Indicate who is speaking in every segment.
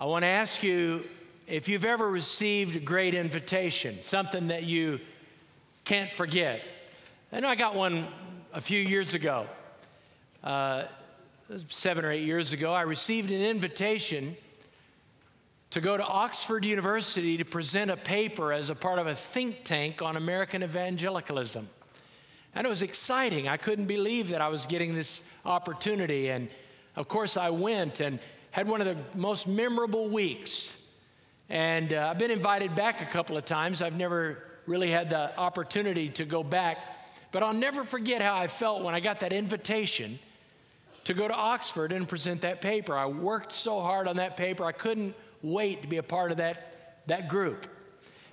Speaker 1: I want to ask you if you've ever received a great invitation, something that you can't forget. I know I got one a few years ago, 7 or 8 years ago. I received an invitation to go to Oxford University to present a paper as a part of a think tank on American evangelicalism. And it was exciting. I couldn't believe that I was getting this opportunity. And of course I went and had one of the most memorable weeks. And I've been invited back a couple of times. I've never really had the opportunity to go back. But I'll never forget how I felt when I got that invitation to go to Oxford and present that paper. I worked so hard on that paper, I couldn't wait to be a part of that group.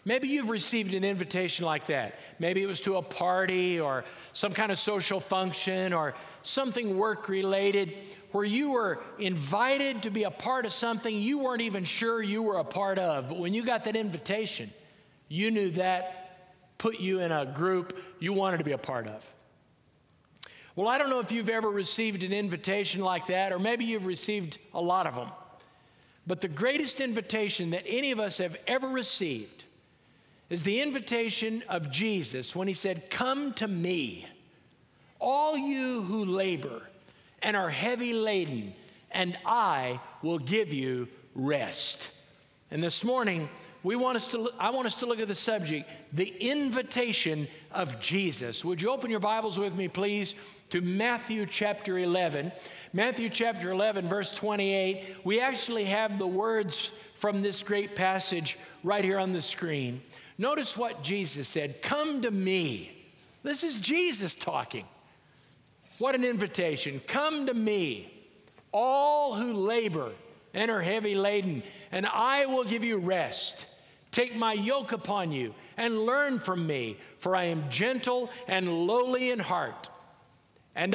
Speaker 1: Maybe you've received an invitation like that. Maybe it was to a party or some kind of social function or something work-related where you were invited to be a part of something you weren't even sure you were a part of. But when you got that invitation, you knew that put you in a group you wanted to be a part of. Well, I don't know if you've ever received an invitation like that, or maybe you've received a lot of them. But the greatest invitation that any of us have ever received is the invitation of Jesus when he said, "Come to me, all you who labor and are heavy laden, and I will give you rest." And this morning, I want us to look at the subject, the invitation of Jesus. Would you open your Bibles with me, please, to Matthew chapter 11. Matthew chapter 11, verse 28. We actually have the words from this great passage right here on the screen. Notice what Jesus said, "Come to me." This is Jesus talking. What an invitation. "Come to me, all who labor and are heavy laden, and I will give you rest. Take my yoke upon you and learn from me, for I am gentle and lowly in heart. And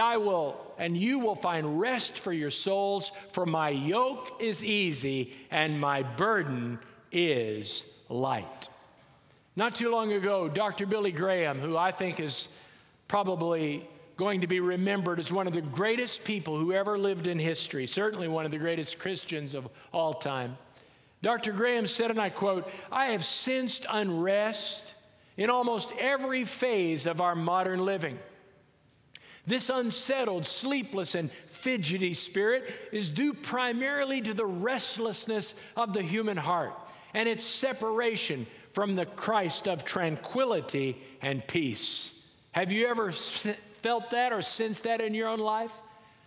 Speaker 1: you will find rest for your souls, for my yoke is easy and my burden is light." Not too long ago, Dr. Billy Graham, who I think is probably going to be remembered as one of the greatest people who ever lived in history, certainly one of the greatest Christians of all time. Dr. Graham said, and I quote, "I have sensed unrest in almost every phase of our modern living. This unsettled, sleepless, and fidgety spirit is due primarily to the restlessness of the human heart and its separation from the Christ of tranquility and peace." Have you ever felt that or sensed that in your own life?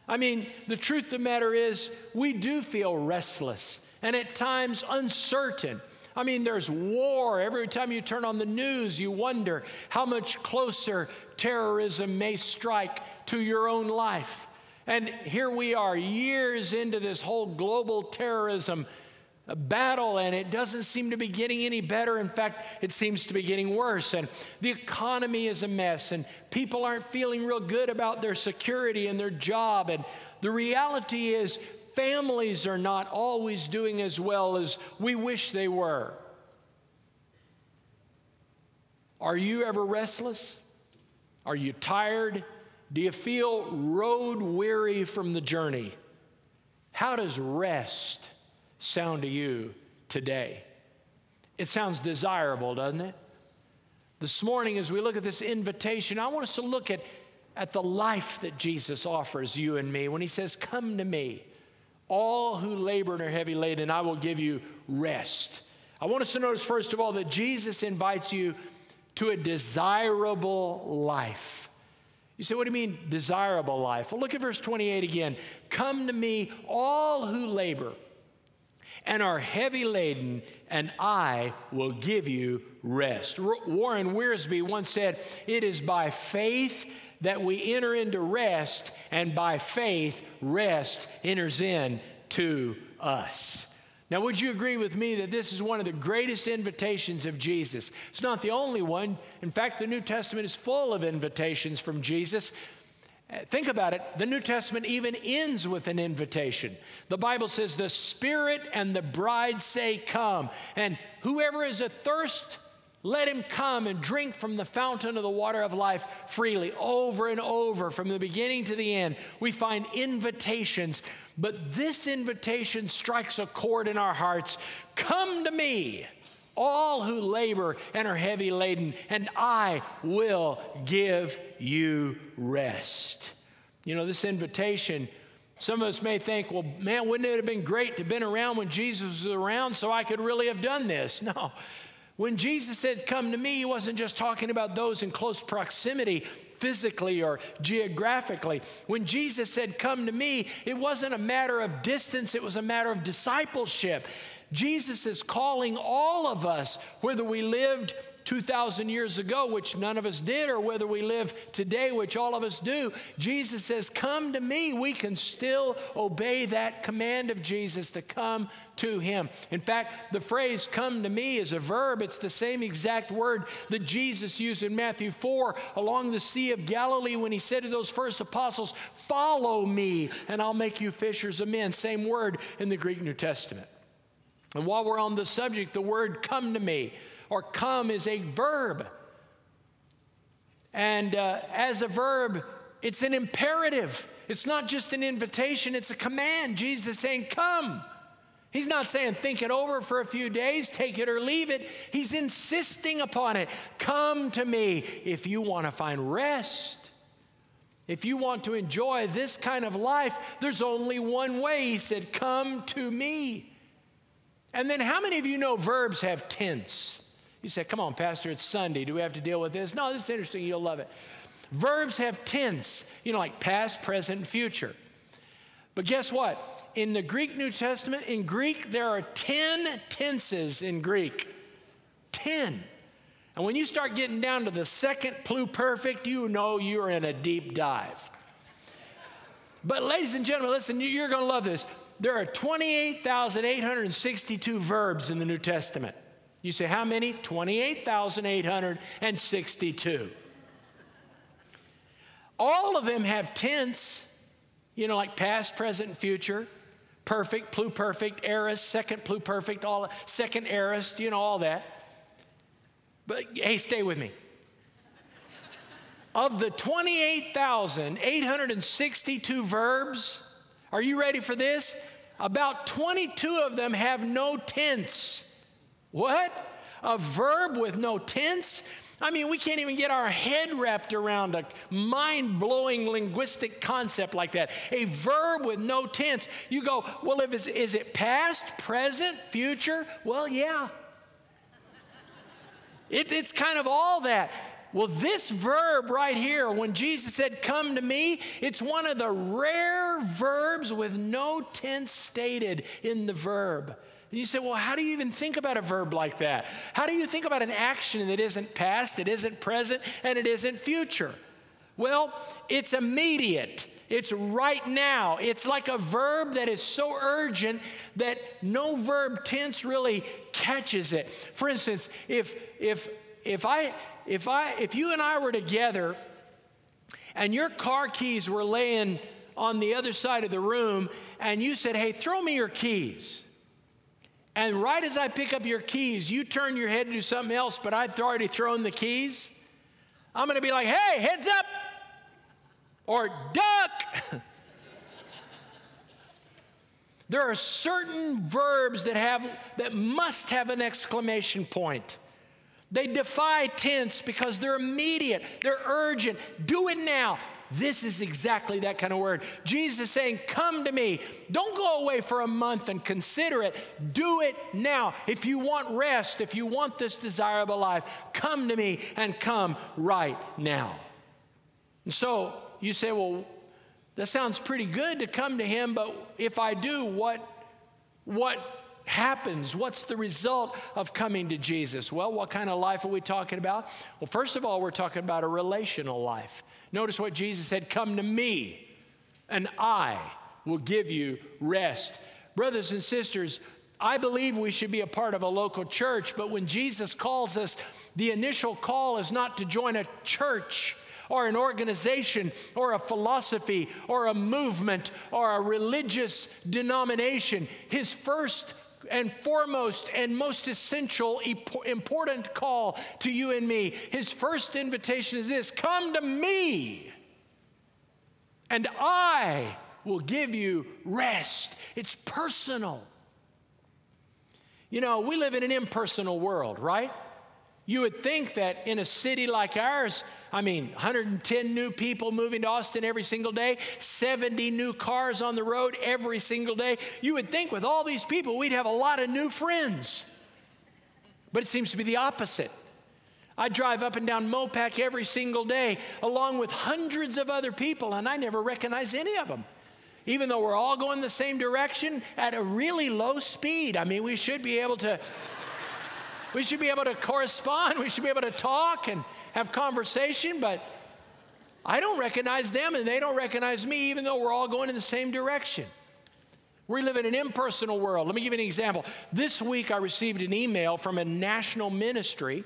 Speaker 1: I mean, the truth of the matter is we do feel restless and at times uncertain. I mean, there's war. Every time you turn on the news, you wonder how much closer terrorism may strike to your own life. And here we are, years into this whole global terrorism battle, and it doesn't seem to be getting any better. In fact, it seems to be getting worse. And the economy is a mess, and people aren't feeling real good about their security and their job. And the reality is, families are not always doing as well as we wish they were. Are you ever restless? Are you tired? Do you feel road weary from the journey? How does rest sound to you today? It sounds desirable, doesn't it? This morning, as we look at this invitation, I want us to look at the life that Jesus offers you and me when he says, "Come to me, all who labor and are heavy laden, I will give you rest." I want us to notice, first of all, that Jesus invites you to a desirable life. You say, what do you mean, desirable life? Well, look at verse 28 again. "Come to me, all who labor and are heavy laden, and I will give you rest." Warren Wiersbe once said, "It is by faith that we enter into rest, and by faith, rest enters in to us." Now, would you agree with me that this is one of the greatest invitations of Jesus? It's not the only one. In fact, the New Testament is full of invitations from Jesus. Think about it. The New Testament even ends with an invitation. The Bible says, "The Spirit and the bride say, 'Come.' And whoever is athirst, Let him come and drink from the fountain of the water of life freely. Over and over, from the beginning to the end, we find invitations. But this invitation strikes a chord in our hearts. Come to me, all who labor and are heavy laden, and I will give you rest. You know, this invitation, some of us may think, well, man, wouldn't it have been great to have been around when Jesus was around so I could really have done this? No. When Jesus said, come to me, he wasn't just talking about those in close proximity, physically or geographically. When Jesus said, come to me, it wasn't a matter of distance, it was a matter of discipleship. Jesus is calling all of us, whether we lived 2,000 years ago, which none of us did, or whether we live today, which all of us do. Jesus says, come to me. We can still obey that command of Jesus to come to him. In fact, the phrase come to me is a verb. It's the same exact word that Jesus used in Matthew 4 along the Sea of Galilee when he said to those first apostles, follow me and I'll make you fishers of men. Same word in the Greek New Testament. And while we're on the subject, the word come to me or come is a verb. And as a verb, it's an imperative. It's not just an invitation, it's a command. Jesus is saying, come. He's not saying think it over for a few days, take it or leave it. He's insisting upon it. Come to me if you want to find rest. If you want to enjoy this kind of life, there's only one way. He said, come to me. And then how many of you know verbs have tense? You say, come on, Pastor, it's Sunday. Do we have to deal with this? No, this is interesting. You'll love it. Verbs have tense, like past, present, and future. But guess what? In the Greek New Testament, in Greek, there are 10 tenses in Greek. 10. And when you start getting down to the second pluperfect, you know you're in a deep dive. But ladies and gentlemen, listen, you're going to love this. There are 28,862 verbs in the New Testament. You say, how many? 28,862. All of them have tense, like past, present, and future. Perfect, pluperfect, aorist, second pluperfect, second aorist, all that. But hey, stay with me. Of the 28,862 verbs, are you ready for this? About 22 of them have no tense. What? A verb with no tense? I mean, we can't even get our head wrapped around a mind-blowing linguistic concept like that. A verb with no tense. You go, well, is it past, present, future? Well, yeah. It's kind of all that. Well, this verb right here, when Jesus said, come to me, it's one of the rare verbs with no tense stated in the verb. And you say, well, how do you even think about a verb like that? How do you think about an action that isn't past, it isn't present, and it isn't future? Well, it's immediate. It's right now. It's like a verb that is so urgent that no verb tense really catches it. For instance, if you and I were together and your car keys were laying on the other side of the room and you said, hey, throw me your keys. And right as I pick up your keys, you turn your head to do something else, but I'd already thrown the keys. I'm going to be like, hey, heads up, or duck. There are certain verbs that must have an exclamation point. They defy tense because they're immediate, they're urgent. Do it now. This is exactly that kind of word. Jesus is saying, come to me. Don't go away for a month and consider it. Do it now. If you want rest, if you want this desirable life, come to me and come right now. And so you say, well, that sounds pretty good to come to him, but if I do, what happens? What's the result of coming to Jesus? Well, what kind of life are we talking about? Well, first of all, we're talking about a relational life. Notice what Jesus said, come to me, and I will give you rest. Brothers and sisters, I believe we should be a part of a local church, but when Jesus calls us, the initial call is not to join a church or an organization or a philosophy or a movement or a religious denomination. His first and foremost and most essential, important call to you and me. His first invitation is this: come to me, and I will give you rest. It's personal. You know, we live in an impersonal world, right? You would think that in a city like ours, 110 new people moving to Austin every single day, 70 new cars on the road every single day. You would think with all these people, we'd have a lot of new friends. But it seems to be the opposite. I drive up and down Mopac every single day, along with hundreds of other people, and I never recognize any of them. Even though we're all going the same direction at a really low speed. We should be able to correspond. We should be able to talk and have conversation, but I don't recognize them and they don't recognize me, even though we're all going in the same direction. We live in an impersonal world. Let me give you an example. This week I received an email from a national ministry,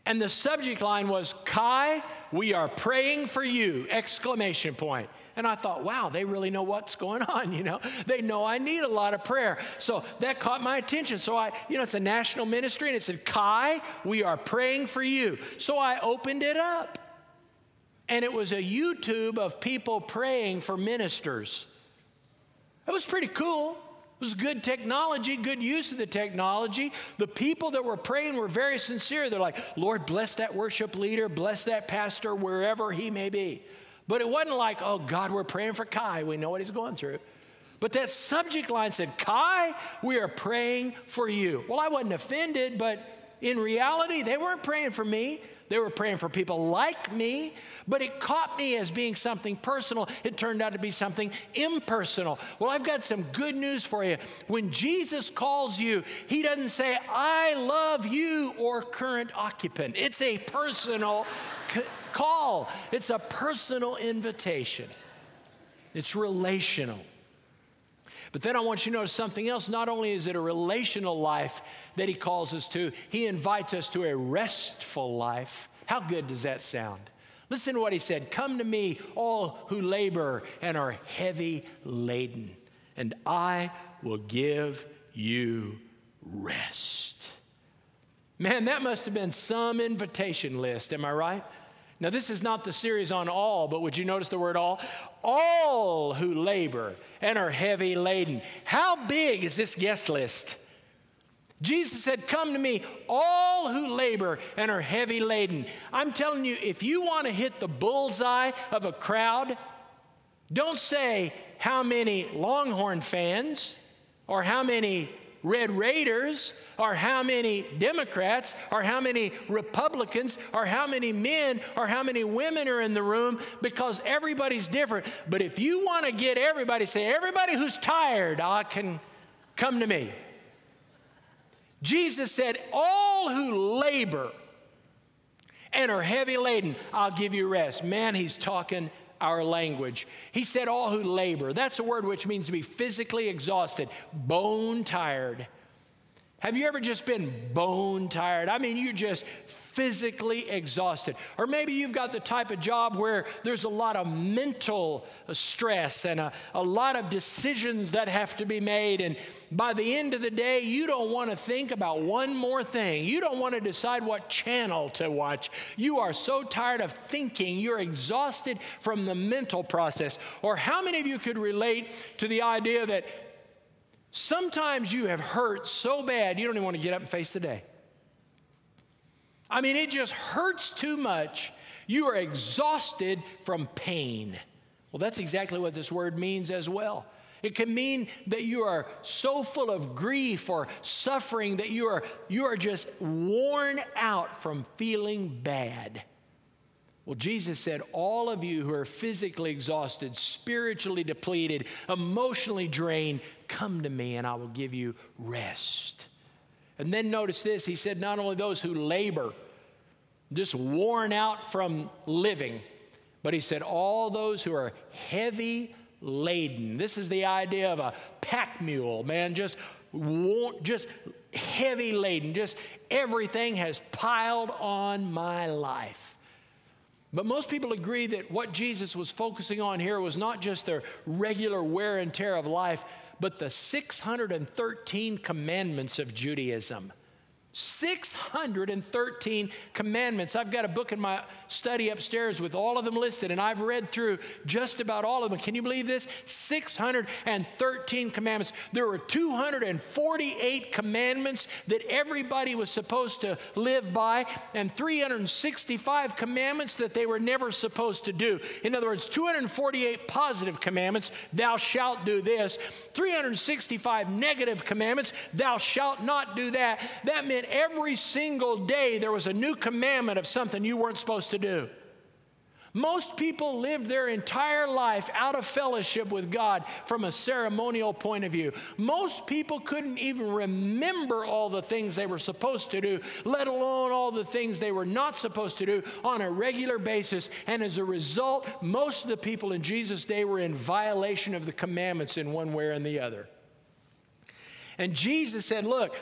Speaker 1: and the subject line was, "Kie, we are praying for you!" exclamation point. And I thought, wow, they really know what's going on, you know. They know I need a lot of prayer. So that caught my attention. So it's a national ministry, and it said, "Kie, we are praying for you." So I opened it up, and it was a YouTube of people praying for ministers. It was pretty cool. It was good technology, good use of the technology. The people that were praying were very sincere. They're like, "Lord, bless that worship leader, bless that pastor, wherever he may be." But it wasn't like, "Oh, God, we're praying for Kie. We know what he's going through." But that subject line said, "Kie, we are praying for you." Well, I wasn't offended, but in reality, they weren't praying for me. They were praying for people like me. But it caught me as being something personal. It turned out to be something impersonal. Well, I've got some good news for you. When Jesus calls you, he doesn't say, "I love you," or current occupant. It's a personal call. It's a personal invitation. It's relational. But then I want you to notice something else. Not only is it a relational life that he calls us to, he invites us to a restful life. How good does that sound? Listen to what he said. "Come to me, all who labor and are heavy laden, and I will give you rest." Man, that must have been some invitation list. Am I right? Now, this is not the series on all, but would you notice the word all? All who labor and are heavy laden. How big is this guest list? Jesus said, "Come to me, all who labor and are heavy laden." I'm telling you, if you want to hit the bullseye of a crowd, don't say how many Longhorn fans or how many Red Raiders or how many Democrats or how many Republicans or how many men or how many women are in the room, because everybody's different. But if you want to get everybody, say, "Everybody who's tired, can come to me." Jesus said, "All who labor and are heavy laden, I'll give you rest." Man, he's talking our language. He said, "All who labor." That's a word which means to be physically exhausted, bone tired. Have you ever just been bone tired? You're just physically exhausted. Or maybe you've got the type of job where there's a lot of mental stress and a lot of decisions that have to be made. And by the end of the day, you don't want to think about one more thing. You don't want to decide what channel to watch. You are so tired of thinking. You're exhausted from the mental process. Or how many of you could relate to the idea that sometimes you have hurt so bad you don't even want to get up and face the day? It just hurts too much. You are exhausted from pain. Well, that's exactly what this word means as well. It can mean that you are so full of grief or suffering that you are just worn out from feeling bad. Well, Jesus said, all of you who are physically exhausted, spiritually depleted, emotionally drained, come to me and I will give you rest. And then notice this, he said, not only those who labor, just worn out from living, but he said, all those who are heavy laden. This is the idea of a pack mule, man, just heavy laden, just everything has piled on my life. But most people agree that what Jesus was focusing on here was not just the regular wear and tear of life, but the 613 commandments of Judaism. 613 commandments. I've got a book in my study upstairs with all of them listed, and I've read through just about all of them. Can you believe this? 613 commandments. There were 248 commandments that everybody was supposed to live by, and 365 commandments that they were never supposed to do. In other words, 248 positive commandments, thou shalt do this. 365 negative commandments, thou shalt not do that. That meant every single day there was a new commandment of something you weren't supposed to do. Most people lived their entire life out of fellowship with God from a ceremonial point of view. Most people couldn't even remember all the things they were supposed to do, let alone all the things they were not supposed to do on a regular basis. And as a result, most of the people in Jesus' day were in violation of the commandments in one way or the other. And Jesus said, look,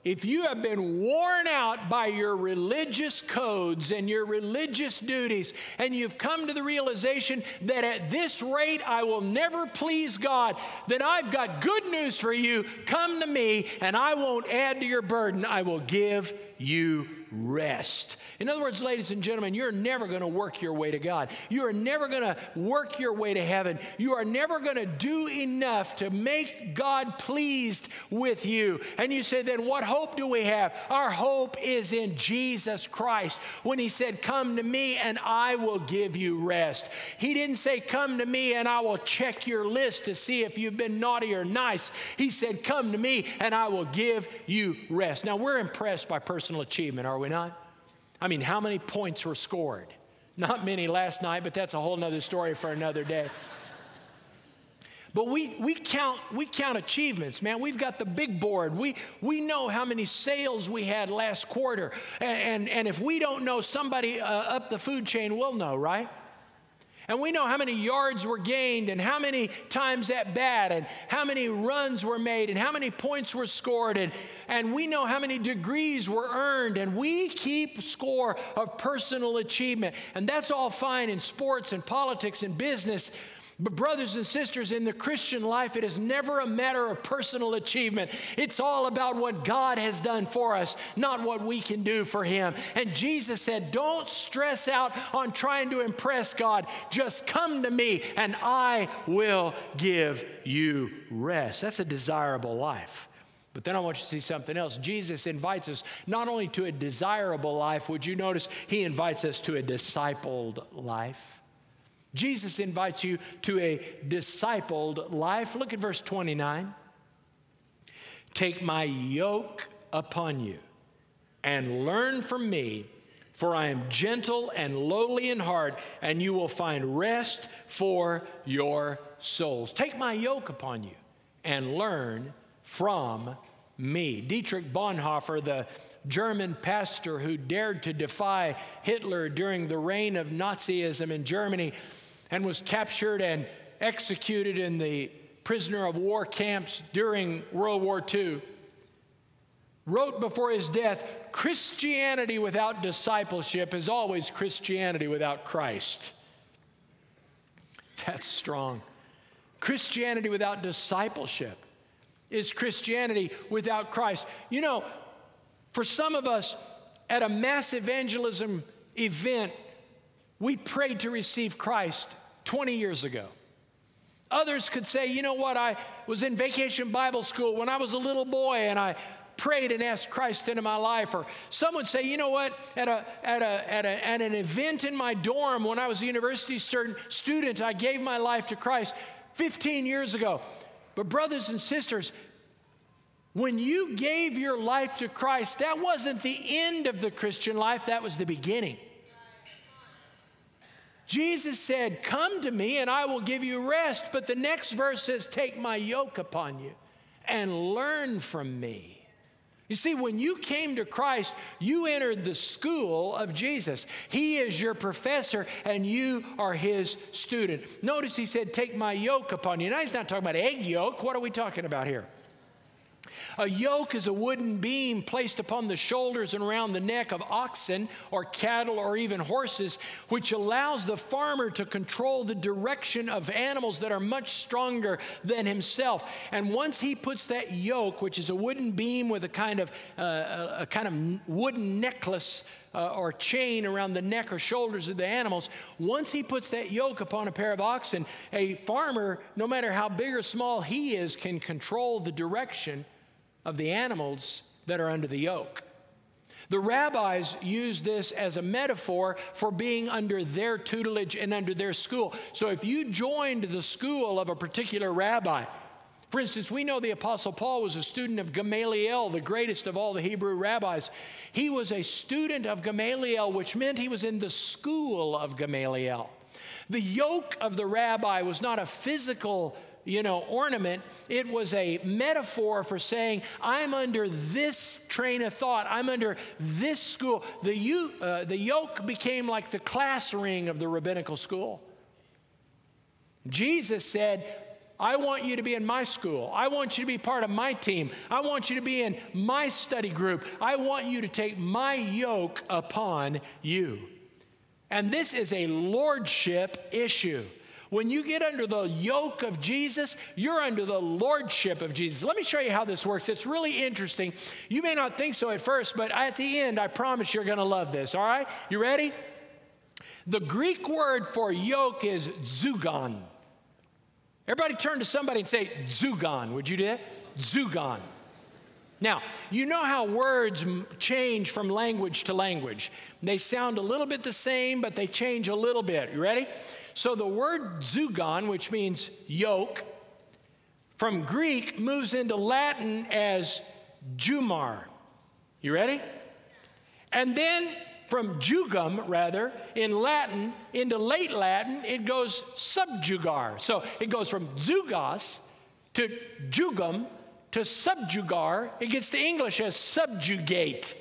Speaker 1: if you have been worn out by your religious codes and your religious duties, and you've come to the realization that at this rate I will never please God, then I've got good news for you. Come to me and I won't add to your burden. I will give you rest. In other words, ladies and gentlemen, you're never going to work your way to God. You are never going to work your way to heaven. You are never going to do enough to make God pleased with you. And you say, then what hope do we have? Our hope is in Jesus Christ. When he said, come to me and I will give you rest. He didn't say, come to me and I will check your list to see if you've been naughty or nice. He said, come to me and I will give you rest. Now, we're impressed by personal achievement, are we not? I mean, how many points were scored? Not many last night, but that's a whole nother story for another day. But we count achievements, man. We've got the big board. We know how many sales we had last quarter. And if we don't know, somebody up the food chain will know, right? And we know how many yards were gained and how many times at bat and how many runs were made and how many points were scored. And we know how many degrees were earned. And we keep score of personal achievement. And that's all fine in sports and politics and business. But brothers and sisters, in the Christian life, it is never a matter of personal achievement. It's all about what God has done for us, not what we can do for him. And Jesus said, don't stress out on trying to impress God. Just come to me and I will give you rest. That's a desirable life. But then I want you to see something else. Jesus invites us not only to a desirable life, would you notice he invites us to a discipled life? Jesus invites you to a discipled life. Look at verse 29. Take my yoke upon you and learn from me, for I am gentle and lowly in heart, and you will find rest for your souls. Take my yoke upon you and learn from me. Dietrich Bonhoeffer, the German pastor who dared to defy Hitler during the reign of Nazism in Germany and was captured and executed in the prisoner of war camps during World War II, wrote before his death, Christianity without discipleship is always Christianity without Christ. That's strong. Christianity without discipleship is Christianity without Christ. You know, for some of us at a mass evangelism event, we prayed to receive Christ 20 years ago. Others could say, you know what, I was in Vacation Bible School when I was a little boy and I prayed and asked Christ into my life. Or some would say, you know what, at an event in my dorm when I was a university student, I gave my life to Christ 15 years ago. But brothers and sisters, when you gave your life to Christ, that wasn't the end of the Christian life, that was the beginning. Jesus said, come to me and I will give you rest. But the next verse says, take my yoke upon you and learn from me. You see, when you came to Christ, you entered the school of Jesus. He is your professor and you are his student. Notice he said, take my yoke upon you. Now he's not talking about egg yolk. What are we talking about here? A yoke is a wooden beam placed upon the shoulders and around the neck of oxen or cattle or even horses, which allows the farmer to control the direction of animals that are much stronger than himself. And once he puts that yoke, which is a wooden beam with a kind of wooden necklace or chain around the neck or shoulders of the animals, once he puts that yoke upon a pair of oxen, a farmer, no matter how big or small he is, can control the direction of the animals that are under the yoke. The rabbis use this as a metaphor for being under their tutelage and under their school. So if you joined the school of a particular rabbi, for instance, we know the Apostle Paul was a student of Gamaliel, the greatest of all the Hebrew rabbis. He was a student of Gamaliel, which meant he was in the school of Gamaliel. The yoke of the rabbi was not a physical, ornament. It was a metaphor for saying, I'm under this train of thought. I'm under this school. The yoke became like the class ring of the rabbinical school. Jesus said, I want you to be in my school. I want you to be part of my team. I want you to be in my study group. I want you to take my yoke upon you. And this is a lordship issue. When you get under the yoke of Jesus, you're under the lordship of Jesus. Let me show you how this works. It's really interesting. You may not think so at first, but at the end, I promise you're going to love this, all right? You ready? The Greek word for yoke is zugon. Everybody turn to somebody and say, zugon. Would you do that? Zugon. Now, you know how words change from language to language. They sound a little bit the same, but they change a little bit. You ready? So the word zugon, which means yoke, from Greek moves into Latin as jumar. You ready? And then from jugum, rather, in Latin, into late Latin, it goes subjugar. So it goes from zugos to jugum to subjugar. It gets to English as subjugate.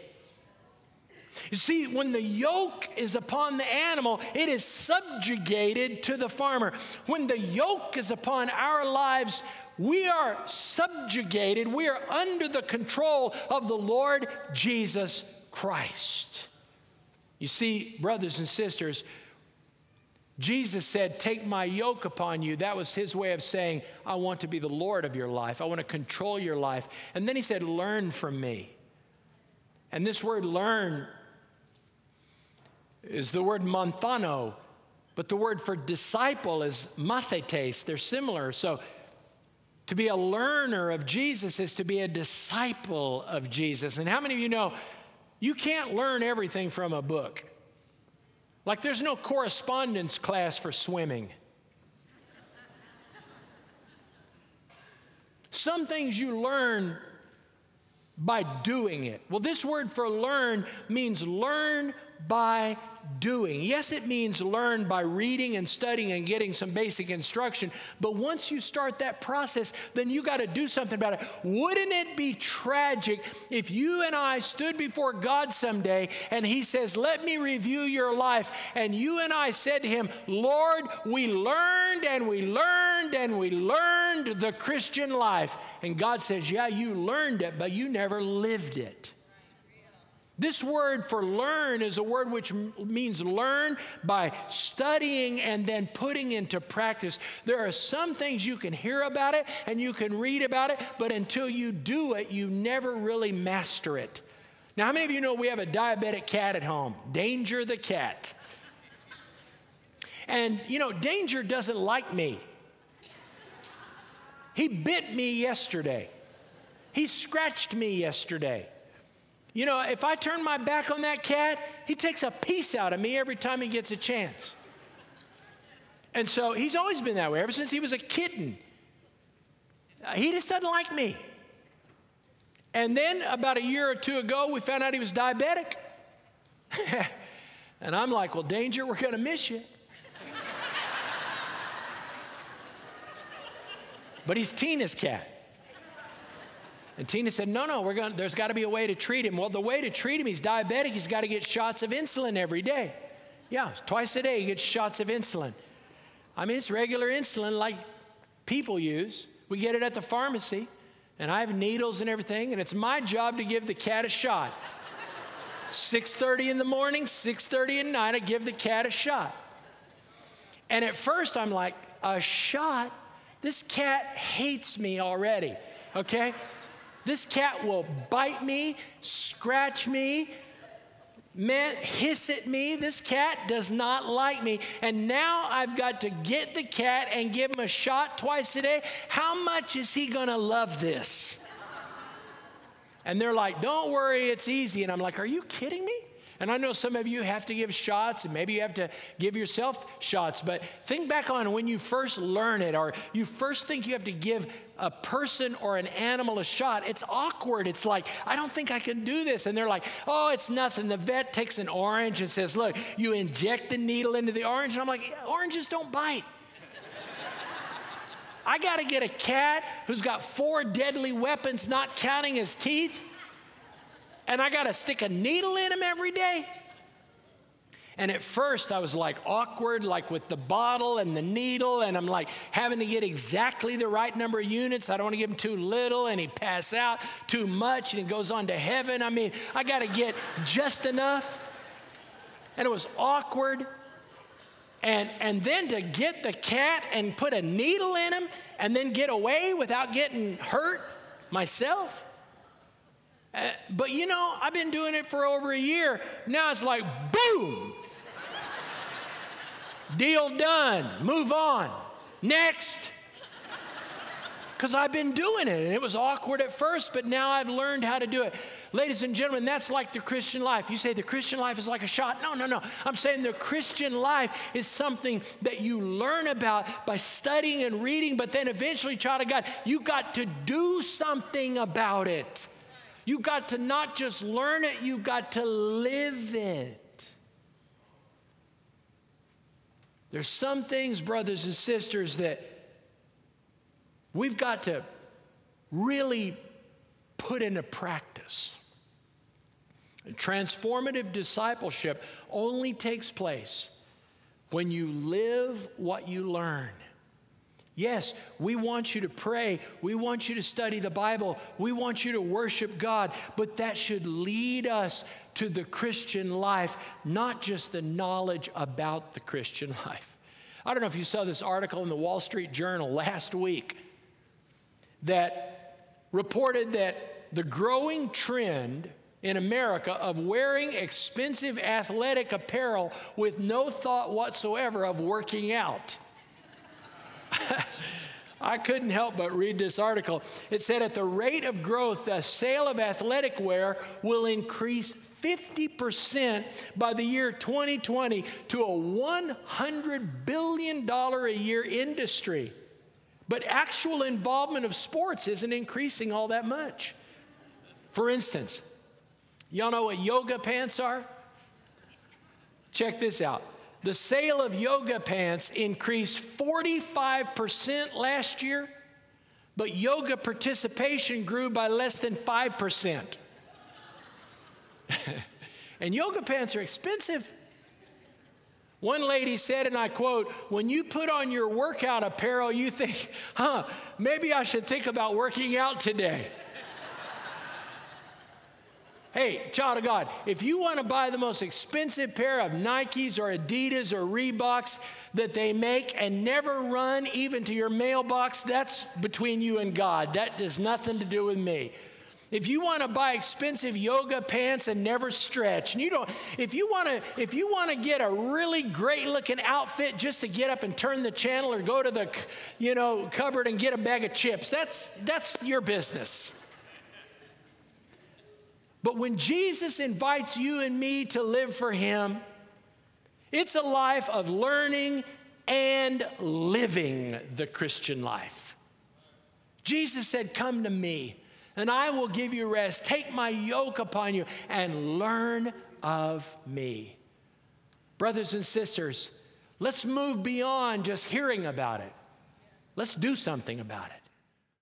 Speaker 1: You see, when the yoke is upon the animal, it is subjugated to the farmer. When the yoke is upon our lives, we are subjugated. We are under the control of the Lord Jesus Christ. You see, brothers and sisters, Jesus said, take my yoke upon you. That was his way of saying, I want to be the Lord of your life. I want to control your life. And then he said, learn from me. And this word learn is the word monthano, but the word for disciple is mathetes. They're similar. So to be a learner of Jesus is to be a disciple of Jesus. And how many of you know you can't learn everything from a book? Like there's no correspondence class for swimming. Some things you learn by doing it. Well, this word for learn means learn by doing. Yes, it means learn by reading and studying and getting some basic instruction. But once you start that process, then you got to do something about it. Wouldn't it be tragic if you and I stood before God someday and he says, let me review your life. And you and I said to him, Lord, we learned and we learned and we learned the Christian life. And God says, yeah, you learned it, but you never lived it. This word for learn is a word which means learn by studying and then putting into practice. There are some things you can hear about it and you can read about it, but until you do it, you never really master it. Now, how many of you know we have a diabetic cat at home? Danger the cat. And, Danger doesn't like me. He bit me yesterday. He scratched me yesterday. If I turn my back on that cat, he takes a piece out of me every time he gets a chance. And so he's always been that way, ever since he was a kitten. He just doesn't like me. And then about a year or two ago, we found out he was diabetic. And I'm like, well, Danger, we're going to miss you. But he's Tina's cat. And Tina said, no, there's got to be a way to treat him. Well, the way to treat him, he's diabetic. He's got to get shots of insulin every day. Yeah, twice a day he gets shots of insulin. I mean, it's regular insulin like people use. We get it at the pharmacy. and I have needles and everything, and it's my job to give the cat a shot. 6:30 in the morning, 6:30 at night, I give the cat a shot. And at first I'm like, a shot? This cat hates me already, okay? This cat will bite me, scratch me, hiss at me. This cat does not like me. And now I've got to get the cat and give him a shot twice a day. How much is he gonna love this? And they're like, don't worry, it's easy. And I'm like, are you kidding me? And I know some of you have to give shots, and maybe you have to give yourself shots, but think back on when you first learn it, or you first think you have to give a person or an animal a shot. It's awkward. It's like, I don't think I can do this. And they're like, oh, it's nothing. The vet takes an orange and says, look, you inject the needle into the orange. And I'm like, oranges don't bite. I got to get a cat who's got 4 deadly weapons, not counting his teeth, and I got to stick a needle in him every day. And at first I was like awkward, like with the bottle and the needle, and I'm like having to get exactly the right number of units. I don't want to give him too little and he pass out, too much and he goes on to heaven. I mean, I got to get just enough. And it was awkward. And then to get the cat and put a needle in him and then get away without getting hurt myself. But you know, I've been doing it for over a year. Now it's like, boom. Deal done. Move on. Next. Because I've been doing it, and it was awkward at first, but now I've learned how to do it. Ladies and gentlemen, that's like the Christian life. You say the Christian life is like a shot. No, no, no. I'm saying the Christian life is something that you learn about by studying and reading, but then eventually, child of God, you got to do something about it. You got to not just learn it, you got to live it. There's some things, brothers and sisters, that we've got to really put into practice. And transformative discipleship only takes place when you live what you learn. Yes, we want you to pray. We want you to study the Bible. We want you to worship God. But that should lead us to the Christian life, not just the knowledge about the Christian life. I don't know if you saw this article in the Wall Street Journal last week that reported that the growing trend in America of wearing expensive athletic apparel with no thought whatsoever of working out. I couldn't help but read this article. It said at the rate of growth, the sale of athletic wear will increase 50% by the year 2020 to a $100 billion a year industry. But actual involvement of sports isn't increasing all that much. For instance, y'all know what yoga pants are? Check this out. The sale of yoga pants increased 45% last year, but yoga participation grew by less than 5%. And yoga pants are expensive. One lady said, and I quote, when you put on your workout apparel, you think, maybe I should think about working out today. Hey, child of God, if you want to buy the most expensive pair of Nikes or Adidas or Reeboks that they make and never run even to your mailbox, that's between you and God. That has nothing to do with me. If you want to buy expensive yoga pants and never stretch, and if you want to get a really great looking outfit just to get up and turn the channel or go to the cupboard and get a bag of chips, that's your business. But when Jesus invites you and me to live for him, it's a life of learning and living the Christian life. Jesus said, come to me, and I will give you rest. Take my yoke upon you and learn of me. Brothers and sisters, let's move beyond just hearing about it. Let's do something about it.